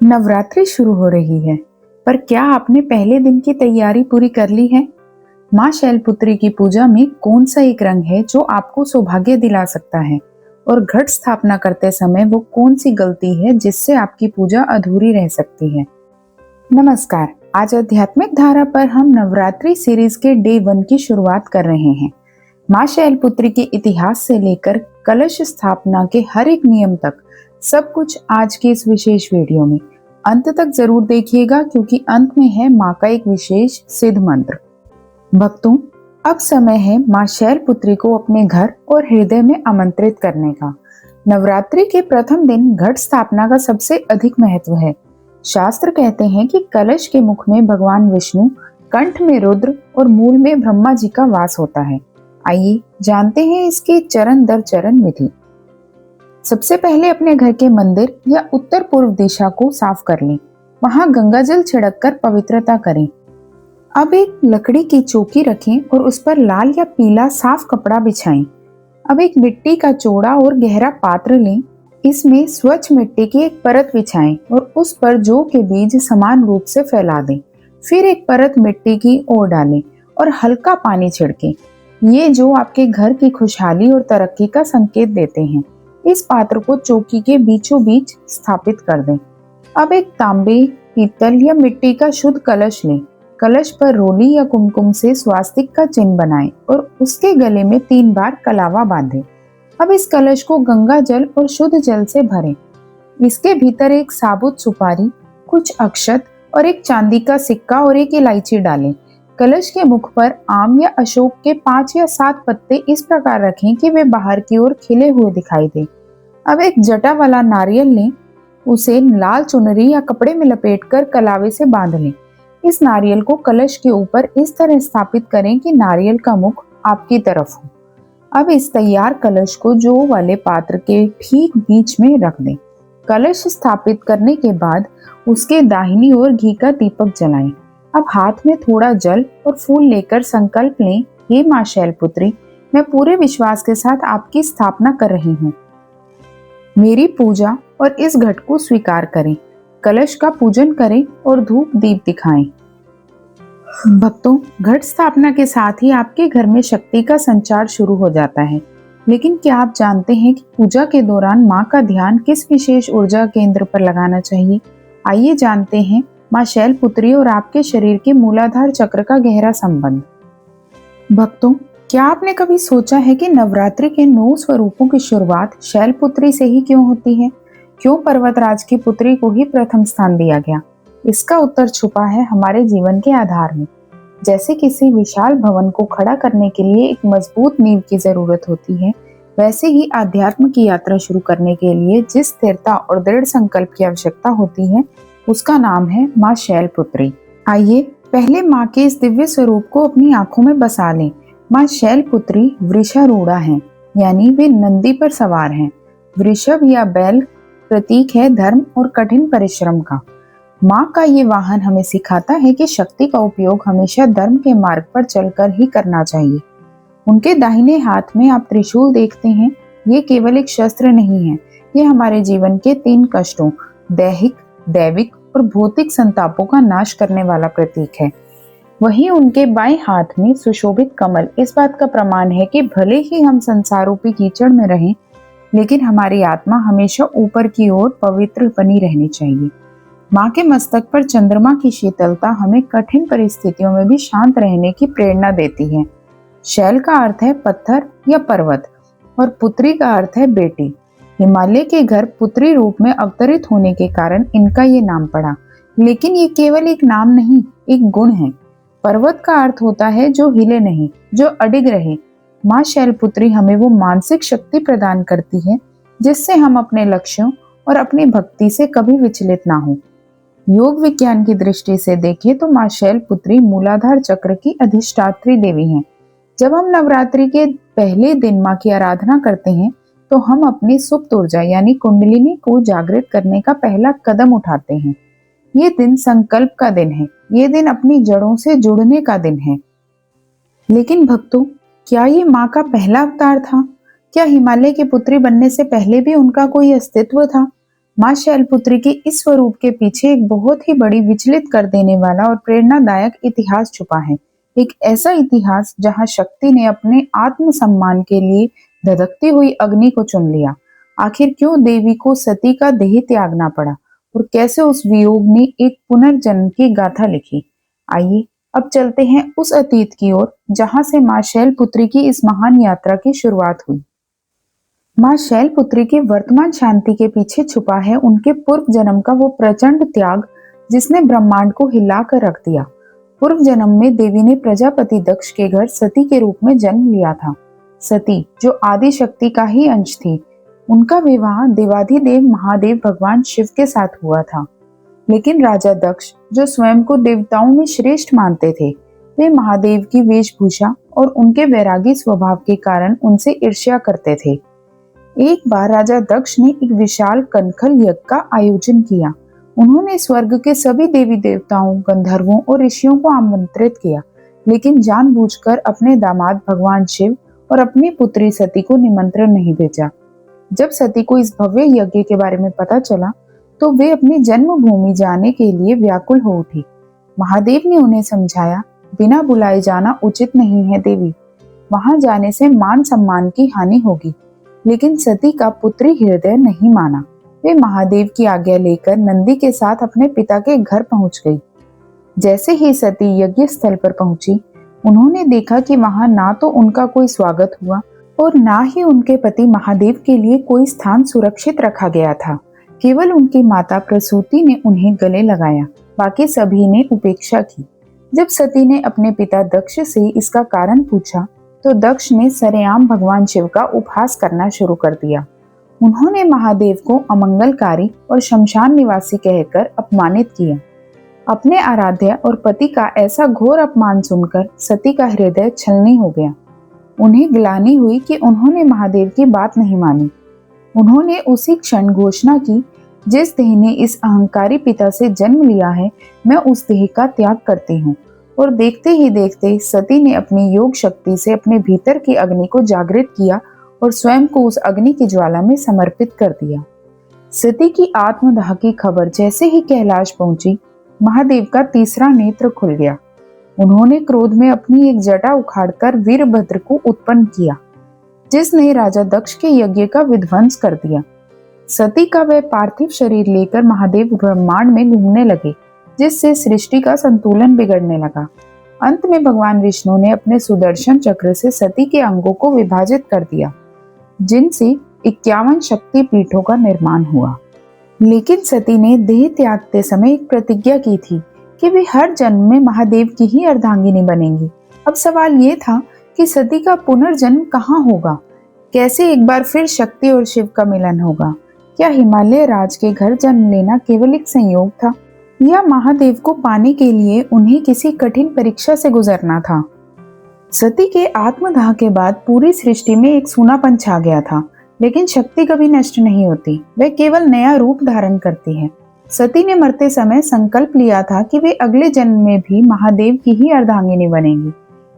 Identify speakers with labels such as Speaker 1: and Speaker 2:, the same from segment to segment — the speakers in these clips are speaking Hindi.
Speaker 1: नवरात्रि शुरू हो रही है, पर क्या आपने पहले दिन की तैयारी पूरी कर ली है? माँ शैलपुत्री की पूजा में कौन सा एक रंग है जो आपको सौभाग्य दिला सकता है? और घट स्थापना करते समय वो कौन सी गलती है जिससे आपकी पूजा अधूरी रह सकती है? नमस्कार, आज आध्यात्मिक धारा पर हम नवरात्रि सीरीज के डे 1 की शुरुआत कर रहे हैं। माँ शैलपुत्री के इतिहास से लेकर कलश स्थापना के हर एक नियम तक सब कुछ आज के इस विशेष वीडियो में। अंत तक जरूर देखिएगा क्योंकि अंत में है माँ का एक विशेष सिद्ध मंत्र। भक्तों, अब समय है माँ शैलपुत्री को अपने घर और हृदय में आमंत्रित करने का। नवरात्रि के प्रथम दिन घट स्थापना का सबसे अधिक महत्व है। शास्त्र कहते हैं कि कलश के मुख में भगवान विष्णु, कंठ में रुद्र और मूल में ब्रह्मा जी का वास होता है। आइए जानते हैं इसकी चरण दर चरण विधि। सबसे पहले अपने घर के मंदिर या उत्तर पूर्व दिशा को साफ कर लें। वहां गंगा जल छिड़क कर पवित्रता करें। अब एक लकड़ी की चौकी रखें और उस पर लाल या पीला साफ कपड़ा बिछाएं। अब एक मिट्टी का चौड़ा और गहरा पात्र लें। इसमें स्वच्छ मिट्टी की एक परत बिछाएं और उस पर जौ के बीज समान रूप से फैला दें। फिर एक परत मिट्टी की और डालें और हल्का पानी छिड़कें। ये जो आपके घर की खुशहाली और तरक्की का संकेत देते हैं। इस पात्र को चौकी के बीचों बीच स्थापित कर दें। अब एक तांबे, पीतल या मिट्टी का शुद्ध कलश लें। कलश पर रोली या कुमकुम से स्वास्तिक का चिन्ह बनाएं और उसके गले में 3 बार कलावा बांधें। अब इस कलश को गंगा जल और शुद्ध जल से भरें। इसके भीतर एक साबुत सुपारी, कुछ अक्षत और एक चांदी का सिक्का और एक इलायची डालें। कलश के मुख पर आम या अशोक के 5 या 7 पत्ते इस प्रकार रखें कि वे बाहर की ओर खिले हुए दिखाई दें। अब एक जटा वाला नारियल लें। उसे लाल चुनरी या कपड़े में लपेटकर कलावे से बांध लें। इस नारियल को कलश के ऊपर इस तरह स्थापित करें कि नारियल का मुख आपकी तरफ हो। अब इस तैयार कलश को जौ वाले पात्र के ठीक बीच में रख दें। कलश स्थापित करने के बाद उसके दाहिनी ओर घी का दीपक जलाएं। अब हाथ में थोड़ा जल और फूल लेकर संकल्प लें, हे माँ शैलपुत्री, मैं पूरे विश्वास के साथ आपकी स्थापना कर रही हूँ। मेरी पूजा और इस घट को स्वीकार करें। कलश का पूजन करें और धूप दीप दिखाएं। भक्तों, घट स्थापना के साथ ही आपके घर में शक्ति का संचार शुरू हो जाता है। लेकिन क्या आप जानते हैं कि पूजा के दौरान माँ का ध्यान किस विशेष ऊर्जा केंद्र पर लगाना चाहिए? आइए जानते हैं माँ शैलपुत्री और आपके शरीर के मूलाधार चक्र का गहरा संबंध। भक्तों, क्या आपने कभी सोचा है कि नवरात्रि के 9 स्वरूपों की शुरुआत शैलपुत्री से ही क्यों होती है? क्यों पर्वतराज की पुत्री को ही प्रथम स्थान दिया गया? इसका उत्तर छुपा है हमारे जीवन के आधार में। जैसे किसी विशाल भवन को खड़ा करने के लिए एक मजबूत नींव की जरूरत होती है, वैसे ही आध्यात्म की यात्रा शुरू करने के लिए जिस स्थिरता और दृढ़ संकल्प की आवश्यकता होती है, उसका नाम है माँ शैलपुत्री। आइए पहले माँ के इस दिव्य स्वरूप को अपनी आंखों में बसा लें। माँ शैलपुत्री वृषारूढ़ा हैं, यानी वे नंदी पर सवार हैं। वृषभ या बैल प्रतीक है धर्म और कठिन परिश्रम का। माँ का ये वाहन हमें सिखाता है कि शक्ति का उपयोग हमेशा धर्म के मार्ग पर चलकर ही करना चाहिए। उनके दाहिने हाथ में आप त्रिशूल देखते हैं। ये केवल एक शस्त्र नहीं है, ये हमारे जीवन के 3 कष्टों, दैहिक, दैविक और भौतिक संतापों का नाश करने वाला प्रतीक है। वहीं उनके बाएं हाथ में सुशोभित कमल इस बात का प्रमाण है कि भले ही हम संसार रूपी कीचड़ में रहें, लेकिन हमारी आत्मा हमेशा ऊपर की ओर पवित्र बनी रहनी चाहिए। माँ के मस्तक पर चंद्रमा की शीतलता हमें कठिन परिस्थितियों में भी शांत रहने की प्रेरणा देती है। शैल का अर्थ है पत्थर या पर्वत और पुत्री का अर्थ है बेटी। हिमालय के घर पुत्री रूप में अवतरित होने के कारण इनका ये नाम पड़ा। लेकिन ये केवल एक नाम नहीं, एक गुण है। पर्वत का अर्थ होता है जो हिले नहीं, जो अडिग रहे। माँ शैलपुत्री हमें वो मानसिक शक्ति प्रदान करती है जिससे हम अपने लक्ष्यों और अपनी भक्ति से कभी विचलित ना हो। योग विज्ञान की दृष्टि से देखें तो माँ शैलपुत्री मूलाधार चक्र की अधिष्ठात्री देवी हैं। जब हम नवरात्रि के पहले दिन माँ की आराधना करते हैं तो हम अपनी सुप्त ऊर्जा यानी कुंडलिनी को जागृत करने का पहला कदम उठाते हैं। ये दिन संकल्प का दिन है। ये दिन अपनी जड़ों से जुड़ने का दिन है। लेकिन भक्तों, क्या ये माँ का पहला अवतार था? क्या हिमालय की पुत्री बनने से पहले भी उनका कोई अस्तित्व था? माँ शैलपुत्री के इस स्वरूप के पीछे एक बहुत ही बड़ी विचलित कर देने वाला और प्रेरणादायक इतिहास छुपा है। एक ऐसा इतिहास जहाँ शक्ति ने अपने आत्मसम्मान के लिए धधकती हुई अग्नि को चुन लिया। आखिर क्यों देवी को सती का देह त्यागना पड़ा और कैसे उस वियोग ने एक पुनर्जन्म की गाथा लिखी। आइए अब चलते हैं उस अतीत की ओर जहाँ से माँ शैलपुत्री की इस महान यात्रा की शुरुआत हुई। माँ शैलपुत्री की वर्तमान शांति के पीछे छुपा है उनके पूर्व जन्म का वो प्रचंड त्याग जिसने ब्रह्मांड को हिला कर रख दिया। पूर्व जन्म में देवी ने प्रजापति दक्ष के घर सती के रूप में जन्म लिया था। सती जो आदि शक्ति का ही अंश थी, उनका विवाह देवाधिदेव महादेव भगवान शिव के साथ हुआ था। लेकिन राजा दक्ष जो स्वयं को देवताओं में श्रेष्ठ मानते थे, वे महादेव की वेशभूषा और उनके वैरागी स्वभाव के कारण उनसे ईर्ष्या करते थे। एक बार राजा दक्ष ने एक विशाल कनखल यज्ञ का आयोजन किया। उन्होंने स्वर्ग के सभी देवी देवताओं, गंधर्वों और ऋषियों को आमंत्रित किया, लेकिन जानबूझकर अपने दामाद भगवान शिव और अपनी पुत्री सती को निमंत्रण नहीं भेजा। जब सती को इस भव्य यज्ञ के बारे में पता चला तो वे अपनी जन्मभूमि जाने के लिए व्याकुल हो उठी। महादेव ने उन्हें समझाया, बिना बुलाए जाना उचित नहीं है देवी, वहां जाने से मान सम्मान की हानि होगी। लेकिन सती का पुत्री हृदय नहीं माना। वे महादेव की आज्ञा लेकर नंदी के साथ अपने पिता के घर पहुंच गई। जैसे ही सती यज्ञ स्थल पर पहुंची, उन्होंने देखा कि वहां ना तो उनका कोई स्वागत हुआ और ना ही उनके पति महादेव के लिए कोई स्थान सुरक्षित रखा गया था। केवल उनकी माता प्रसूति ने उन्हें गले लगाया, बाकी सभी ने उपेक्षा की। जब सती ने अपने पिता दक्ष से इसका कारण पूछा तो दक्ष ने सरेआम भगवान शिव का उपहास करना शुरू कर दिया। उन्होंने महादेव को अमंगलकारी और शमशान निवासी कहकर अपमानित किया। अपने आराध्य और पति का ऐसा घोर अपमान सुनकर सती का हृदय छलनी हो गया। उन्हें ग्लानि हुई कि उन्होंने महादेव की बात नहीं मानी। उन्होंने उसी क्षण घोषणा की, जिस देह ने इस अहंकारी पिता से जन्म लिया है, मैं उस देह का त्याग करती हूँ। और देखते ही देखते सती ने अपनी योग शक्ति से अपने भीतर की अग्नि को जागृत किया और स्वयं को उस अग्नि की ज्वाला में समर्पित कर दिया। सती की आत्मदाह की खबर जैसे ही कैलाश पहुंची, महादेव का तीसरा नेत्र खुल गया। उन्होंने क्रोध में अपनी एक जटा उखाड़कर वीरभद्र को उत्पन्न किया, जिसने राजा दक्ष के यज्ञ का विध्वंस कर दिया। सती का वह पार्थिव शरीर लेकर महादेव ब्रह्मांड में घूमने लगे, जिससे सृष्टि का संतुलन बिगड़ने लगा। अंत में भगवान विष्णु ने अपने सुदर्शन चक्र से सती के अंगों को विभाजित कर दिया, जिनसे 51 शक्ति पीठों का निर्माण हुआ। लेकिन सती ने देह त्यागते समय एक प्रतिज्ञा की थी कि वे हर जन्म में महादेव की ही अर्धांगिनी बनेंगी। अब सवाल ये था कि सती का पुनर्जन्म कहाँ होगा? कैसे एक बार फिर शक्ति और शिव का मिलन होगा? क्या हिमालय राज के घर जन्म लेना केवल एक संयोग था, या महादेव को पाने के लिए उन्हें किसी कठिन परीक्षा से गुजरना था? सती के आत्मदाह के बाद पूरी सृष्टि में एक सूनापन छा गया था, लेकिन शक्ति कभी नष्ट नहीं होती, वह केवल नया रूप धारण करती है। सती ने मरते समय संकल्प लिया था कि वे अगले जन्म में भी महादेव की ही अर्धांगिनी बनेंगी।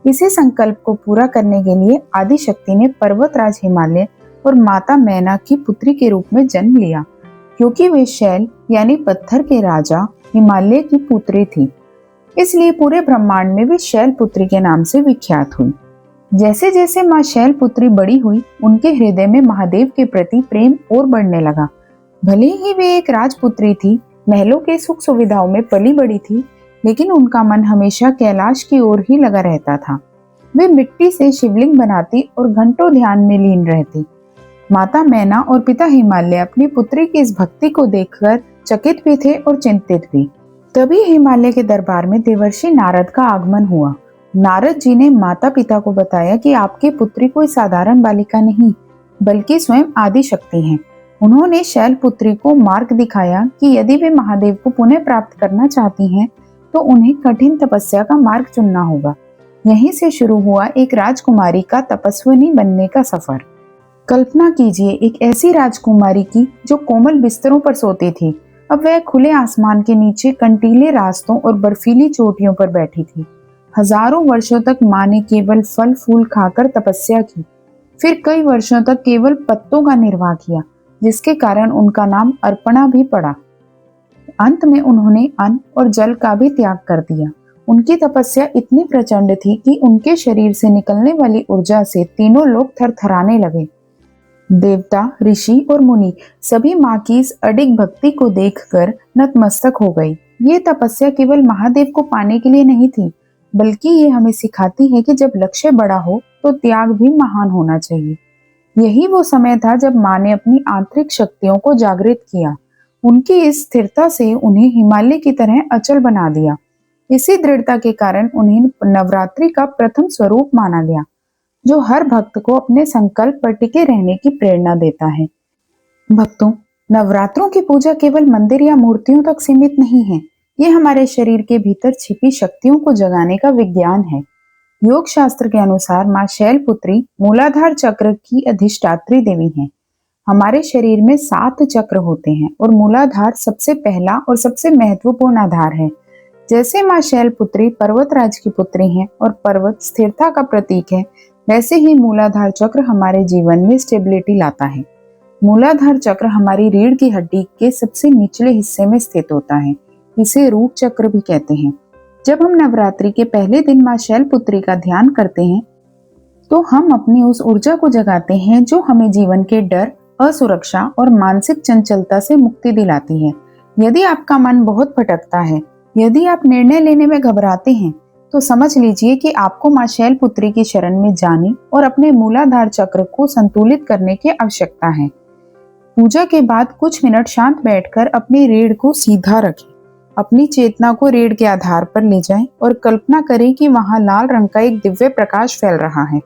Speaker 1: इसी संकल्प को पूरा करने के लिए आदि शक्ति ने पर्वतराज हिमालय और माता मैना की पुत्री के रूप में जन्म लिया, क्योंकि वे शैल यानी पत्थर के राजा हिमालय की पुत्री थी। इसलिए पूरे ब्रह्मांड में वे शैलपुत्री के नाम से विख्यात हुई। जैसे जैसे माँ शैलपुत्री बड़ी हुई, उनके हृदय में महादेव के प्रति प्रेम और बढ़ने लगा। भले ही वे एक राजपुत्री थी, महलों के सुख सुविधाओं में पली बड़ी थी, लेकिन उनका मन हमेशा कैलाश की ओर ही लगा रहता था। वे मिट्टी से शिवलिंग बनाती और घंटों ध्यान में लीन रहती। माता मैना और पिता हिमालय अपनी पुत्री की इस भक्ति को देखकर चकित भी थे और चिंतित भी। तभी हिमालय के दरबार में देवर्षि नारद का आगमन हुआ। नारद जी ने माता पिता को बताया कि आपकी पुत्री कोई साधारण बालिका नहीं, बल्कि स्वयं आदि शक्ति हैं। उन्होंने शैलपुत्री को मार्ग दिखाया कि यदि वे महादेव को पुनः प्राप्त करना चाहती हैं, तो उन्हें कठिन तपस्या का मार्ग चुनना होगा। यहीं से शुरू हुआ एक राजकुमारी का तपस्विनी बनने का सफर। कल्पना कीजिए एक ऐसी राजकुमारी की जो कोमल बिस्तरों पर सोती थी, अब वह खुले आसमान के नीचे कंटीले रास्तों और बर्फीली चोटियों पर बैठी थी। हजारों वर्षों तक माँ ने केवल फल फूल खाकर तपस्या की, फिर कई वर्षों तक केवल पत्तों का निर्वाह किया, जिसके कारण उनका नाम अर्पणा भी पड़ा। अंत में उन्होंने अन्न और जल का भी त्याग कर दिया। उनकी तपस्या इतनी प्रचंड थी कि उनके शरीर से निकलने वाली ऊर्जा से तीनों लोग थरथराने लगे। देवता, ऋषि और मुनि सभी माँ की इस अडिग भक्ति को देखकर नतमस्तक हो गई। ये तपस्या केवल महादेव को पाने के लिए नहीं थी, बल्कि ये हमें सिखाती है कि जब लक्ष्य बड़ा हो तो त्याग भी महान होना चाहिए। यही वो समय था जब माँ ने अपनी आंतरिक शक्तियों को जागृत किया। उनकी इस स्थिरता से उन्हें हिमालय की तरह अचल बना दिया। इसी दृढ़ता के कारण उन्हें नवरात्रि का प्रथम स्वरूप माना गया, जो हर भक्त को अपने संकल्प पर टिके रहने की प्रेरणा देता है। भक्तों, नवरात्रों की पूजा केवल मंदिर या मूर्तियों तक सीमित नहीं है। ये हमारे शरीर के भीतर छिपी शक्तियों को जगाने का विज्ञान है। योग शास्त्र के अनुसार माँ शैलपुत्री मूलाधार चक्र की अधिष्ठात्री देवी हैं। हमारे शरीर में 7 चक्र होते हैं और मूलाधार सबसे पहला और सबसे महत्वपूर्ण आधार है। जैसे माँ शैलपुत्री पर्वतराज की पुत्री हैं और पर्वत स्थिरता का प्रतीक है, वैसे ही मूलाधार चक्र हमारे जीवन में स्टेबिलिटी लाता है। मूलाधार चक्र हमारी रीढ़ की हड्डी के सबसे निचले हिस्से में स्थित होता है। इसे रूट चक्र भी कहते हैं। जब हम नवरात्रि के पहले दिन माँ शैलपुत्री का ध्यान करते हैं, तो हम अपनी उस ऊर्जा को जगाते हैं जो हमें जीवन के डर, असुरक्षा और मानसिक चंचलता से मुक्ति दिलाती है। यदि आपका मन बहुत भटकता है, यदि आप निर्णय लेने में घबराते हैं, तो समझ लीजिए कि आपको माँ शैलपुत्री की शरण में जाने और अपने मूलाधार चक्र को संतुलित करने की आवश्यकता है। पूजा के बाद कुछ मिनट शांत बैठकर अपनी रीढ़ को सीधा रखें। अपनी चेतना को रीढ़ के आधार पर ले जाएं और कल्पना करें कि वहां लाल रंग का एक दिव्य प्रकाश फैल रहा है।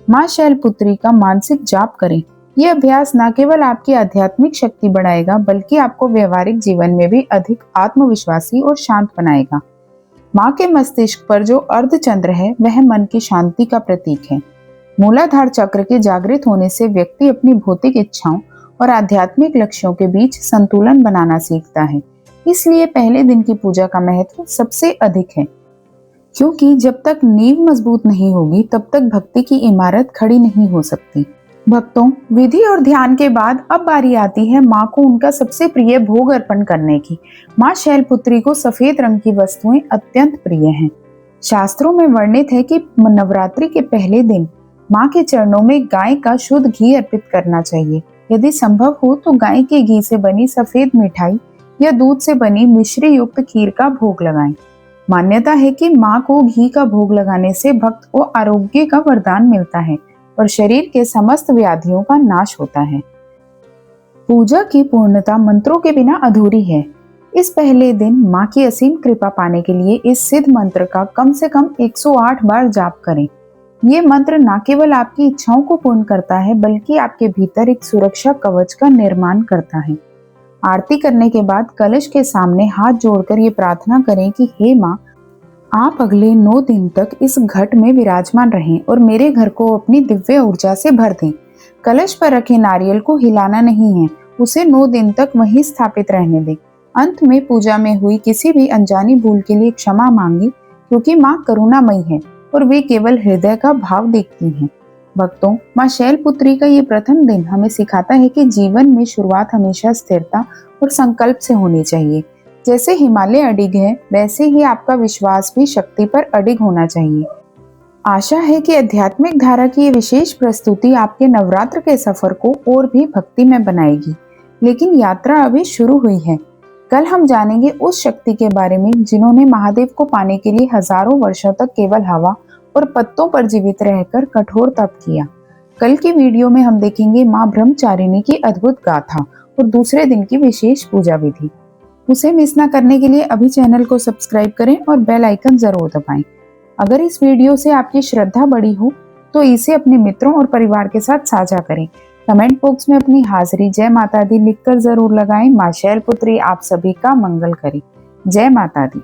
Speaker 1: माँ शैलपुत्री का मानसिक जाप करें। यह अभ्यास न केवल आपकी आध्यात्मिक शक्ति बढ़ाएगा, बल्कि आपको व्यवहारिक जीवन में भी अधिक आत्मविश्वासी और शांत बनाएगा। माँ के मस्तिष्क पर जो अर्धचंद्र है, वह मन की शांति का प्रतीक है। मूलाधार चक्र के जागृत होने से व्यक्ति अपनी भौतिक इच्छाओं और आध्यात्मिक लक्ष्यों के बीच संतुलन बनाना सीखता है। इसलिए पहले दिन की पूजा का महत्व सबसे अधिक है, क्योंकि जब तक नींव मजबूत नहीं होगी, तब तक भक्ति की इमारत खड़ी नहीं हो सकती। भक्तों, विधि और ध्यान के बाद अब बारी आती है माँ को उनका सबसे प्रिय भोग अर्पण करने की। माँ शैलपुत्री को सफेद रंग की वस्तुएं अत्यंत प्रिय हैं। शास्त्रों में वर्णित है कि नवरात्रि के पहले दिन माँ के चरणों में गाय का शुद्ध घी अर्पित करना चाहिए। यदि संभव हो तो गाय के घी से बनी सफेद मिठाई या दूध से बनी मिश्री युक्त खीर का भोग लगाएं। मान्यता है कि माँ को घी का भोग लगाने से भक्त को आरोग्य का वरदान मिलता है और शरीर के समस्त व्याधियों का नाश होता है। पूजा की पूर्णता मंत्रों के बिना अधूरी है। इस पहले दिन माँ की असीम कृपा पाने के लिए इस सिद्ध मंत्र का कम से कम 108 बार जाप करें। ये मंत्र न केवल आपकी इच्छाओं को पूर्ण करता है, बल्कि आपके भीतर एक सुरक्षा कवच का निर्माण करता है। आरती करने के बाद कलश के सामने हाथ जोड़कर ये प्रार्थना करें कि हे माँ, आप अगले 9 दिन तक इस घट में विराजमान रहें और मेरे घर को अपनी दिव्य ऊर्जा से भर दें। कलश पर रखे नारियल को हिलाना नहीं है, उसे 9 दिन तक वहीं स्थापित रहने दें। अंत में पूजा में हुई किसी भी अनजानी भूल के लिए क्षमा मांगे, क्योंकि माँ करुणामयी है और वे केवल हृदय का भाव देखती हैं। भक्तों, माँ शैलपुत्री का ये प्रथम दिन हमें सिखाता है कि जीवन में शुरुआत हमेशा स्थिरता और संकल्प से होनी चाहिए। जैसे हिमालय अडिग है, वैसे ही आपका विश्वास भी शक्ति पर अडिग होना चाहिए। आशा है कि आध्यात्मिक धारा की ये विशेष प्रस्तुति आपके नवरात्र के सफर को और भी भक्ति में बनाएगी। लेकिन यात्रा अभी शुरू हुई है। कल हम जानेंगे उस शक्ति के बारे में जिन्होंने महादेव को पाने के लिए हजारों वर्षों तक केवल हवा और पत्तों पर जीवित रहकर कठोर तप किया। कल की वीडियो में हम देखेंगे माँ ब्रह्मचारिणी की अद्भुत गाथा और दूसरे दिन की विशेष पूजा विधि। उसे मिस न करने के लिए अभी चैनल को सब्सक्राइब करें और बेल आइकन जरूर दबाएं। अगर इस वीडियो से आपकी श्रद्धा बढ़ी हो तो इसे अपने मित्रों और परिवार के साथ साझा करें। कमेंट बॉक्स में अपनी हाजिरी जय माता दी लिखकर जरूर लगाएं। माँ शैलपुत्री आप सभी का मंगल करे। जय माता दी।